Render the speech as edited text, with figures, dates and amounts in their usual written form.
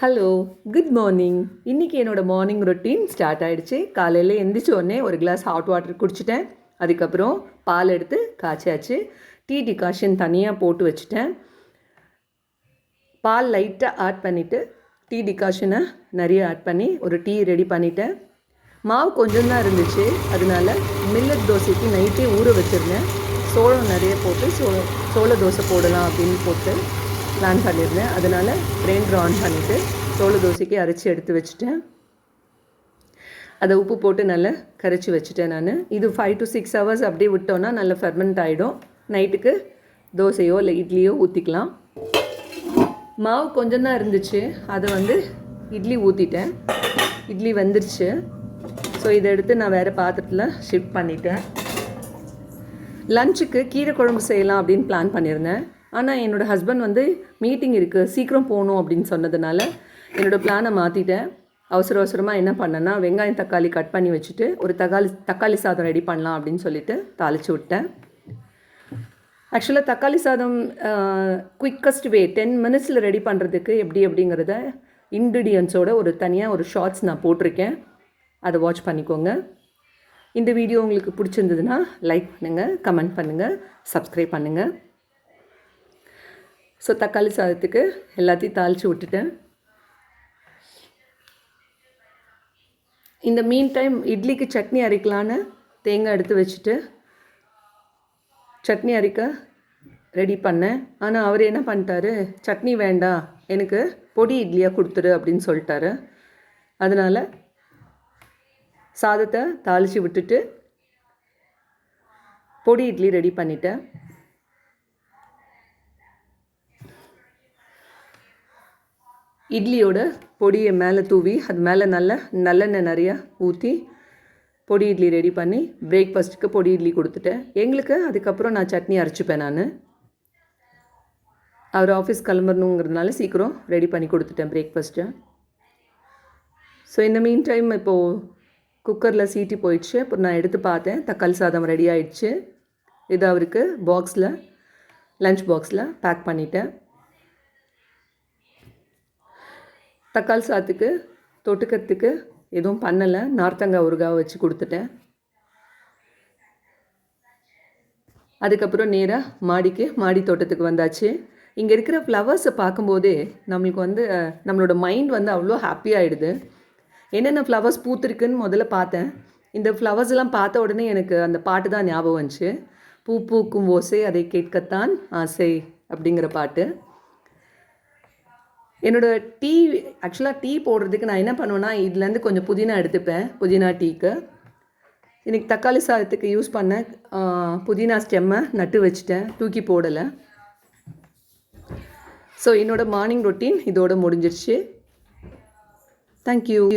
Hello, good morning. இன்றைக்கி என்னோடய morning routine start ஆகிடுச்சு. காலையில் எந்திரிச்ச உடனே ஒரு கிளாஸ் ஹாட் வாட்டர் குடிச்சிட்டேன். அதுக்கப்புறம் பால் எடுத்து காய்ச்சாச்சு. டீ டிகாஷன் தனியாக போட்டு வச்சுட்டேன். பால் லைட்டாக ஆட் பண்ணிவிட்டு டீ டிகாஷனை நிறைய ஆட் பண்ணி ஒரு டீ ரெடி பண்ணிட்டேன். மாவு கொஞ்சம் தான் இருந்துச்சு, அதனால மில்லட் தோசைக்கு நைட்டே ஊற வச்சுருந்தேன். சோளம் நிறைய போட்டு சோள தோசை போடலாம் அப்படின்னு போட்டு பிளான் பண்ணியிருந்தேன். அதனால் கிரைண்டர் ஆன் பண்ணிவிட்டு சோள தோசைக்கு அரைச்சி எடுத்து வச்சுட்டேன். அதை உப்பு போட்டு நல்லா கரைச்சி வச்சுட்டேன் நான். இது 5 to 6 hours அப்படியே விட்டோன்னா நல்லா ஃபெர்மெண்ட் ஆகிடும். நைட்டுக்கு தோசையோ இல்லை இட்லியோ ஊற்றிக்கலாம். மாவு கொஞ்சம் தான் இருந்துச்சு, அதை இட்லி ஊற்றிட்டேன். இட்லி வந்துருச்சு. ஸோ இதை எடுத்து நான் வேறு பாத்திரத்தில் ஷிஃப்ட் பண்ணிட்டேன். லஞ்சுக்கு கீரை குழம்பு செய்யலாம் அப்படின்னு பிளான் பண்ணியிருந்தேன். ஆனால் என்னோடய ஹஸ்பண்ட் மீட்டிங் இருக்குது, சீக்கிரம் போகணும் அப்படின்னு சொன்னதுனால என்னோடய பிளானை மாற்றிட்டேன். அவசரமாக என்ன பண்ணேன்னா, வெங்காயம் தக்காளி கட் பண்ணி வச்சுட்டு ஒரு தக்காளி சாதம் ரெடி பண்ணலாம் அப்படின்னு சொல்லிட்டு தாளித்து விட்டேன். ஆக்சுவலாக தக்காளி சாதம் குயிக்கஸ்ட் வே 10 minutes ரெடி பண்ணுறதுக்கு அப்படிங்கிறத இன்க்ரீடியன்ஸோட தனியாக ஒரு ஷார்ட்ஸ் நான் போட்டிருக்கேன். அதை வாட்ச் பண்ணிக்கோங்க. இந்த வீடியோ உங்களுக்கு பிடிச்சிருந்ததுன்னா லைக் பண்ணுங்கள், கமெண்ட் பண்ணுங்கள், சப்ஸ்கிரைப் பண்ணுங்கள். ஸோ தக்காளி சாதத்துக்கு எல்லாத்தையும் தாளித்து விட்டுட்டேன். இந்த மீன் டைம் இட்லிக்கு சட்னி அரைக்கலான்னு தேங்காய் எடுத்து வச்சுட்டு சட்னி அரைக்க ரெடி பண்ணேன். ஆனால் அவர் என்ன பண்ணிட்டாரு, சட்னி வேண்டாம், எனக்கு பொடி இட்லியாக கொடுத்துரு அப்படின்னு சொல்லிட்டாரு. அதனால் சாதத்தை தாளித்து விட்டுட்டு பொடி இட்லி ரெடி பண்ணிட்டேன். இட்லியோட பொடியை மேலே தூவி அது மேலே நல்லெண்ணெய் நிறையா ஊற்றி பொடி இட்லி ரெடி பண்ணி பிரேக்ஃபாஸ்ட்டுக்கு பொடி இட்லி கொடுத்துட்டேன். எங்களுக்கு அதுக்கப்புறம் நான் சட்னி அரைச்சிப்பேன். நான் அவர் ஆஃபீஸ் கிளம்புறணுங்கிறதுனால சீக்கிரம் ரெடி பண்ணி கொடுத்துட்டேன் பிரேக்ஃபாஸ்ட்டு. ஸோ இந்த மீன் டைம் இப்போது குக்கரில் சீட்டி போயிடுச்சு. அப்புறம் நான் எடுத்து பார்த்தேன், தக்காளி சாதம் ரெடி ஆகிடுச்சு. இது அவருக்கு லஞ்ச் பாக்ஸில் பேக் பண்ணிட்டேன். தக்காளி சாதத்துக்கு தொட்டுக்கிறதுக்கு எதுவும் பண்ணலை, நார்த்தங்காய் ஊறுகாய் வச்சு கொடுத்துட்டேன். அதுக்கப்புறம் நேராக மாடி தோட்டத்துக்கு வந்தாச்சு. இங்கே இருக்கிற ஃப்ளவர்ஸை பார்க்கும்போதே நம்மளுக்கு நம்மளோட மைண்ட் அவ்வளோ ஹாப்பியாகிடுது. என்னென்ன ஃப்ளவர்ஸ் பூத்துருக்குன்னு முதல்ல பார்த்தேன். இந்த ஃப்ளவர்ஸ்லாம் பார்த்த உடனே எனக்கு அந்த பாட்டு தான் ஞாபகம் வந்துச்சு. பூ பூக்கும் ஓசை அதை கேட்கத்தான் ஆசை அப்படிங்கிற பாட்டு. என்னோடய ஆக்சுவலாக டீ போடுறதுக்கு நான் என்ன பண்ணுவேன்னா, இதுலேருந்து கொஞ்சம் புதினா எடுத்துப்பேன். புதினா டீக்கு இன்றைக்கி தக்காளி சாதத்துக்கு யூஸ் பண்ண புதினா ஸ்டெம்மை நட்டு வச்சுட்டேன், தூக்கி போடலை. ஸோ என்னோடய மார்னிங் ரொட்டீன் இதோடு முடிஞ்சிருச்சு. தேங்க்யூ.